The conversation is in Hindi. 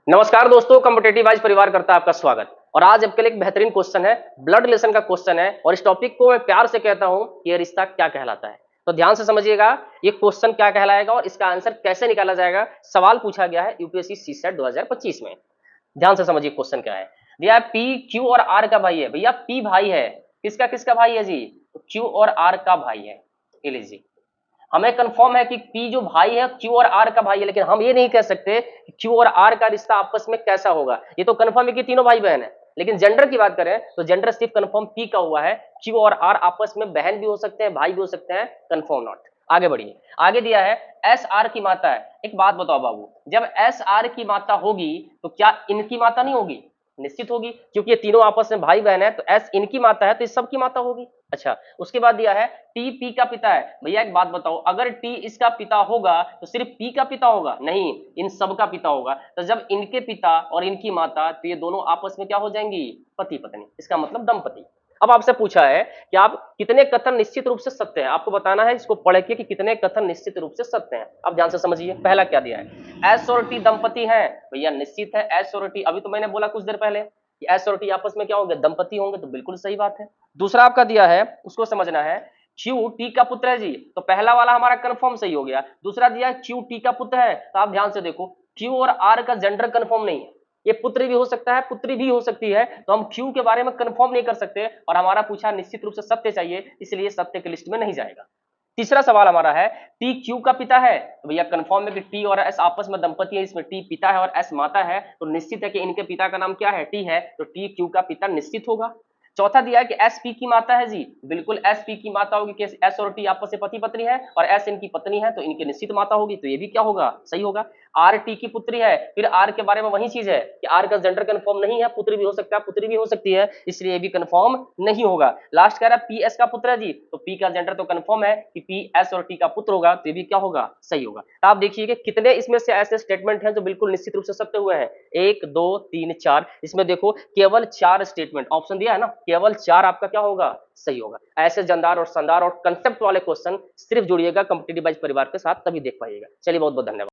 नमस्कार दोस्तों, कॉम्पिटिटिव वाइज परिवार करता है आपका स्वागत। और आज आपके लिए एक बेहतरीन क्वेश्चन है, ब्लड रिलेशन का क्वेश्चन है। और इस टॉपिक को मैं प्यार से कहता हूं कि यह रिश्ता क्या कहलाता है। तो ध्यान से समझिएगा, ये क्वेश्चन क्या कहलाएगा और इसका आंसर कैसे निकाला जाएगा। सवाल पूछा गया है यूपीएससी सीसेट 2025 में। ध्यान से समझिए क्वेश्चन क्या है। दिया है पी क्यू और आर का भाई है। भैया पी भाई है, किसका किसका भाई है जी? तो क्यू और आर का भाई है। ये लीजिए, हमें कंफर्म है कि पी जो भाई है क्यू और आर का भाई है, लेकिन हम ये नहीं कह सकते कि क्यू और आर का रिश्ता आपस में कैसा होगा। ये तो कंफर्म है कि तीनों भाई बहन है, लेकिन जेंडर की बात करें तो जेंडर सिर्फ कंफर्म पी का हुआ है। क्यू और आर आपस में बहन भी हो सकते हैं, भाई भी हो सकते हैं, कंफर्म नॉट। आगे बढ़िए, आगे दिया है एस आर की माता है। एक बात बताओ बाबू, जब एस आर की माता होगी तो क्या इनकी माता नहीं होगी? निश्चित होगी, क्योंकि ये तीनों आपस में भाई बहन है। तो एस इनकी माता है तो इस सब की माता होगी। अच्छा, उसके बाद दिया है टी पी का पिता है। भैया एक बात बताओ, अगर टी इसका पिता होगा तो सिर्फ पी का पिता होगा? नहीं, इन सब का पिता होगा। तो जब इनके पिता और इनकी माता, तो ये दोनों आपस में क्या हो जाएंगी? पति पत्नी। इसका मतलब दंपति। अब आपसे पूछा है कि आप कितने कथन निश्चित रूप से सत्य हैं, आपको बताना है इसको पढ़ के कि कितने कथन निश्चित रूप से सत्य हैं। अब ध्यान से समझिए, पहला क्या दिया है, एस और टी दंपति हैं। भैया निश्चित है, एस और टी, अभी तो मैंने बोला कुछ देर पहले कि एस और टी आपस में क्या होंगे? दंपति होंगे। तो बिल्कुल सही बात है। दूसरा आपका दिया है, उसको समझना है, क्यू टी का पुत्र है जी। तो पहला वाला हमारा कंफर्म सही हो गया। दूसरा दिया है क्यू टी का पुत्र है। तो आप ध्यान से देखो, क्यू और आर का जेंडर कंफर्म नहीं है। ये पुत्र भी हो सकता है, पुत्री भी हो सकती है। तो हम क्यू के बारे में कंफर्म नहीं कर सकते, और हमारा पूछा निश्चित रूप से सत्य चाहिए, इसलिए सत्य की लिस्ट में नहीं जाएगा। तीसरा सवाल हमारा है, टी क्यू का पिता है। तो भैया कंफर्म है कि टी और एस आपस में दंपति है, इसमें टी पिता है और एस माता है। तो निश्चित है कि इनके पिता का नाम क्या है? टी है। तो टी क्यू का पिता निश्चित होगा। चौथा दिया है कि एस पी की माता है जी। बिल्कुल एस पी की माता होगी कि एस और टी आपस में पति पत्नी है, और एस इनकी पत्नी है, तो इनकी निश्चित माता होगी। तो ये भी क्या होगा? सही होगा। आर टी की पुत्री है। फिर आर के बारे में वही चीज है कि आर का जेंडर कंफर्म नहीं है, पुत्री भी हो सकता है, पुत्री भी हो सकती है, इसलिए ये भी कंफर्म नहीं होगा। लास्ट कह रहा है पी एस का पुत्र है जी। तो पी का जेंडर तो कंफर्म है कि पी एस और टी का पुत्र होगा। तो ये भी क्या होगा? सही होगा। तो आप देखिए कि कितने इसमें से ऐसे स्टेटमेंट हैं जो बिल्कुल निश्चित रूप से सत्य हुए हैं। 1 2 3 4, इसमें देखो केवल 4 स्टेटमेंट ऑप्शन दिया है ना, केवल 4 आपका क्या होगा? सही होगा। ऐसे जानदार और शानदार और कंसेप्ट वाले क्वेश्चन सिर्फ जुड़िएगा कॉम्पिटिटिव वाइज परिवार के साथ, तभी देख पाइएगा। चलिए, बहुत बहुत धन्यवाद।